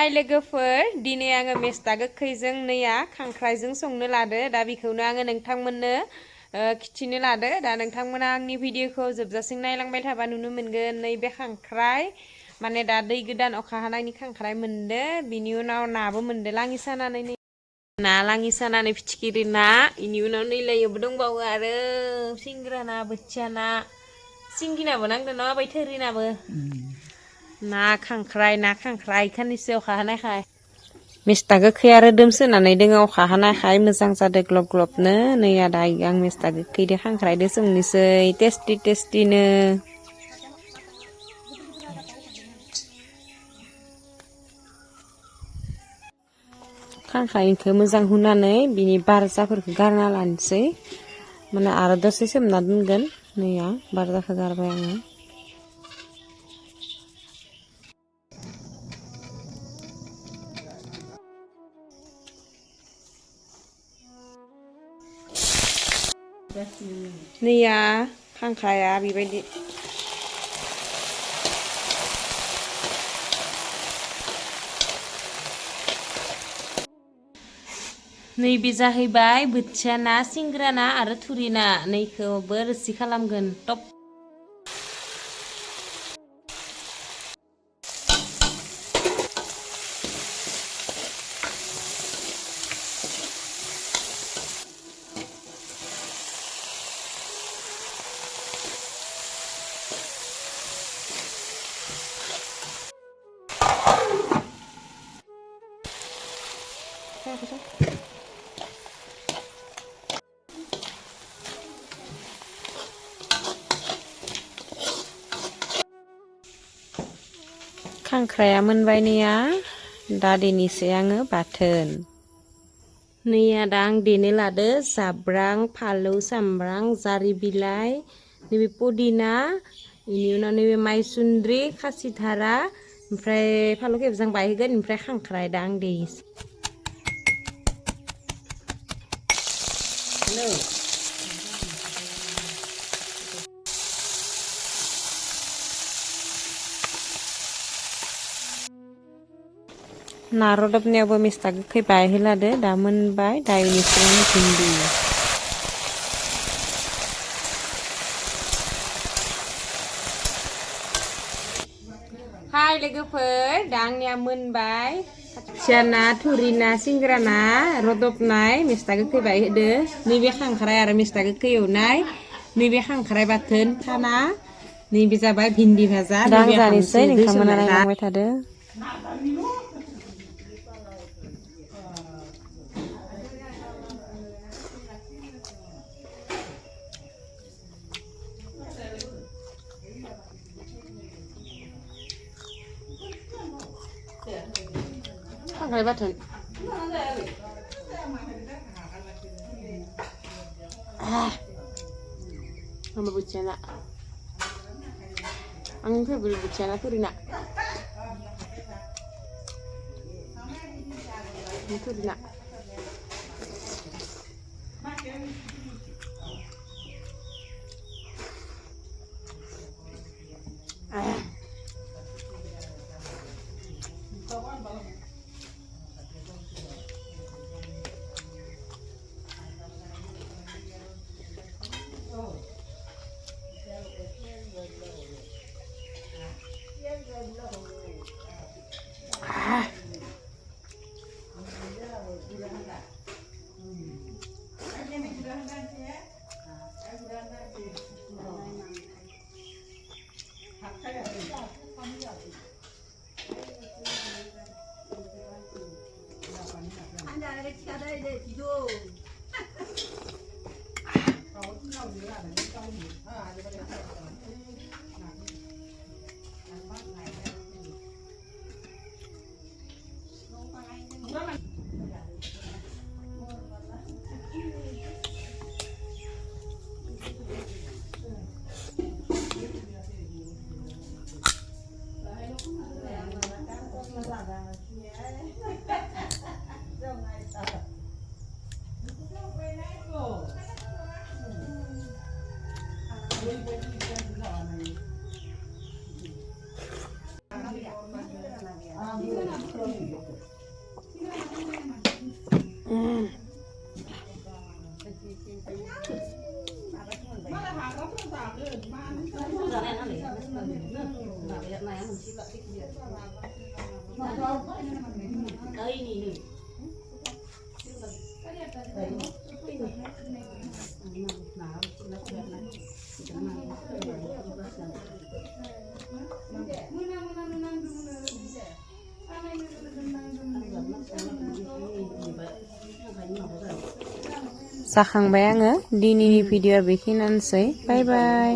हाय लोगोफोर दिनै आङो मेस्टा गोखैजों नैया खांख्राइजों संनो लादो दा बेखौनो आङो नोंथांमोननो खिथिनो लादो दा नोंथांमोना आंनि भिडिअखौ जोबजासिम नायलांबाय थाबा नुनो मोनगोन नैबे खांख्राइ माने दा दै गोदान अखा हानायनि खांख्राइ मोनदो बिनि उनाव नाबो मोनदो लाङि सानानै ना लाङि सानानै फिथिख्रि ना इनि उनाव नैलायोबो दंबावो आरो सिंग्रा ना बोथिया ना सिंगिनाबो नांदो न' बै थोरिनाबो ना खांख्राइ खाननैसो अखा हानायखाय मेस्टा गोखै आरो दोमसोनानै दोङो अखा हानायखाय मोजां जादो ग्लब ग्लबनो नैया दा आं मेस्टा गोखैदो खांख्राइदो संनोसै टेस्टिनो खांख्राइखौ मोजां हुनानै बिनि बारजाफोरखौ गारना लानोसै माने आरो दसे सोमना दोनगोन नैया बारजाखौ गारबाय आङो नैया खांख्राइया बेबायदि नैबे जाहैबाय बोथिया ना सिंग्रा ना आरो थुरि ना नैखौबो रोसि खालामगोन टप खांख्राइया मोनबाय नैया दा देनोसै आङो बाथोन नैया दा आं देनो लादो जाब्रां फालौ सामब्राम जारि बिलाइ नैबे पुदिना बेनि उनाव नैबे माइसुन्द्रि खासिधारा ओमफ्राय फालौ खेबजां बायहोगोन ओमफ्राय खांख्राइ दा आं देनोसै ना रदबनायावबो मेस्टा गोखै बायहोलादो दा मोनबाय दा इनिफ्राय आं भिन्दि हाय लोगोफोर दा आंनिया मोनबाय बोथिया ना थुरि ना सिंग्रा ना रदबनाय मेस्टा गोखै बायहोदो नैबे खांख्राइ आरो मेस्टा गोखै एवनाय नैबे खांख्राइ बाथोन खाना नैबे जाबाय भिन्दि भाजा दा आं जानोसै नोंथांमोना नायलांबाय थादो खांख्राइ बाथोन sama बोथिया ना आंनि फेभरेट बोथिया ना थुरि ना थुरि ना जाखांबाय आङो दिनैनि भिडिअ'आ बेखिनियानोसै बाय बाय।